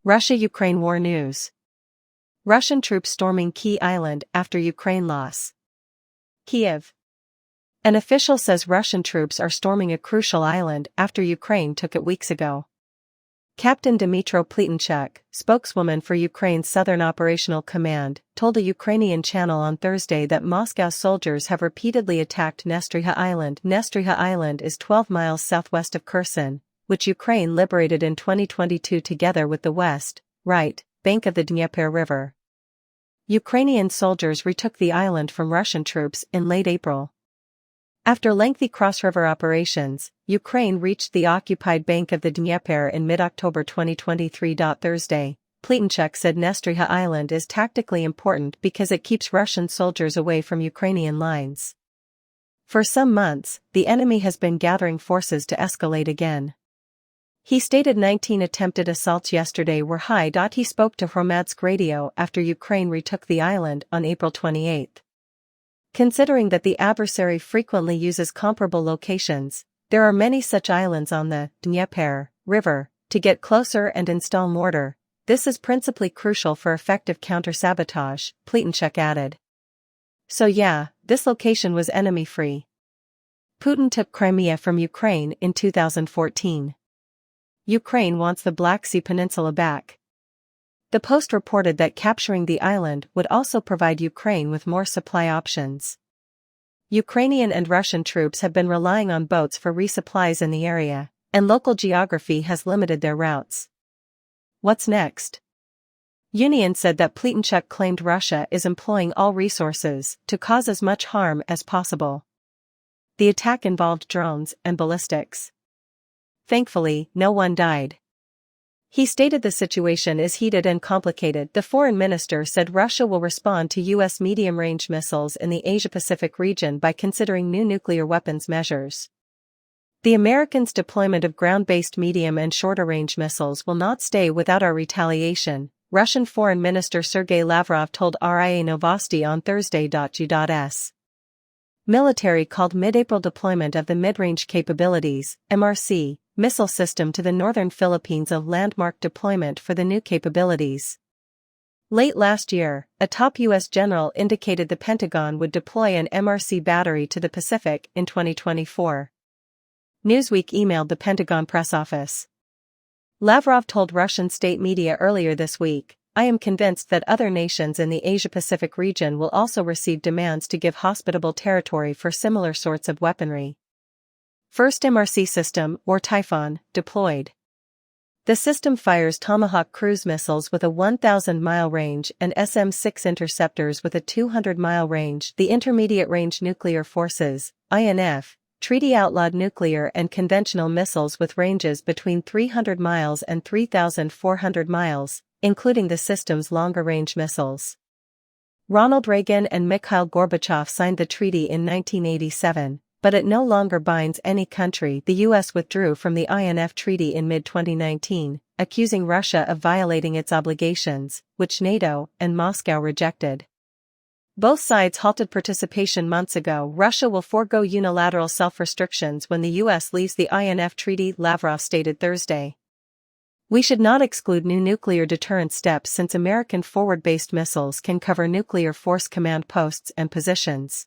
Russia-Ukraine war news. Russian troops storming Kyiv island after Ukraine loss. Kyiv. An official says Russian troops are storming a crucial island after Ukraine took it weeks ago. Captain Dmytro Pletenchuk, spokeswoman for Ukraine's Southern Operational Command, told a Ukrainian channel on Thursday that Moscow soldiers have repeatedly attacked Nestriha Island. Nestriha Island is 12 miles southwest of Kherson, which Ukraine liberated in 2022 together with the west, right, bank of the Dnieper River. Ukrainian soldiers retook the island from Russian troops in late April. After lengthy cross-river operations, Ukraine reached the occupied bank of the Dnieper in mid-October 2023. Thursday, Pletenchuk said Nestriha Island is tactically important because it keeps Russian soldiers away from Ukrainian lines. For some months, the enemy has been gathering forces to escalate again. He stated 19 attempted assaults yesterday were high. He spoke to Hromadske Radio after Ukraine retook the island on April 28. Considering that the adversary frequently uses comparable locations, there are many such islands on the Dnieper River. To get closer and install mortar, this is principally crucial for effective counter-sabotage, Pletenchuk added. So yeah, this location was enemy-free. Putin took Crimea from Ukraine in 2014. Ukraine wants the Black Sea Peninsula back. The Post reported that capturing the island would also provide Ukraine with more supply options. Ukrainian and Russian troops have been relying on boats for resupplies in the area, and local geography has limited their routes. What's next? Union said that Pletenchuk claimed Russia is employing all resources to cause as much harm as possible. The attack involved drones and ballistics. Thankfully, no one died. He stated the situation is heated and complicated. The foreign minister said Russia will respond to U.S. medium-range missiles in the Asia-Pacific region by considering new nuclear weapons measures. The Americans' deployment of ground-based medium and shorter-range missiles will not stay without our retaliation, Russian Foreign Minister Sergei Lavrov told RIA Novosti on Thursday. G.S. Military called mid-April deployment of the mid-range capabilities, MRC, missile system to the northern Philippines a landmark deployment for the new capabilities. Late last year, a top U.S. general indicated the Pentagon would deploy an MRC battery to the Pacific in 2024. Newsweek emailed the Pentagon press office. Lavrov told Russian state media earlier this week, I am convinced that other nations in the Asia-Pacific region will also receive demands to give hospitable territory for similar sorts of weaponry. First MRC system, or Typhoon, deployed. The system fires Tomahawk cruise missiles with a 1,000-mile range and SM-6 interceptors with a 200-mile range. The Intermediate Range Nuclear Forces, INF, treaty-outlawed nuclear and conventional missiles with ranges between 300 miles and 3,400 miles, including the system's longer-range missiles. Ronald Reagan and Mikhail Gorbachev signed the treaty in 1987. But it no longer binds any country. The U.S. withdrew from the INF treaty in mid-2019, accusing Russia of violating its obligations, which NATO and Moscow rejected. Both sides halted participation months ago. Russia will forego unilateral self-restrictions when the U.S. leaves the INF treaty, Lavrov stated Thursday. We should not exclude new nuclear deterrent steps since American forward-based missiles can cover nuclear force command posts and positions.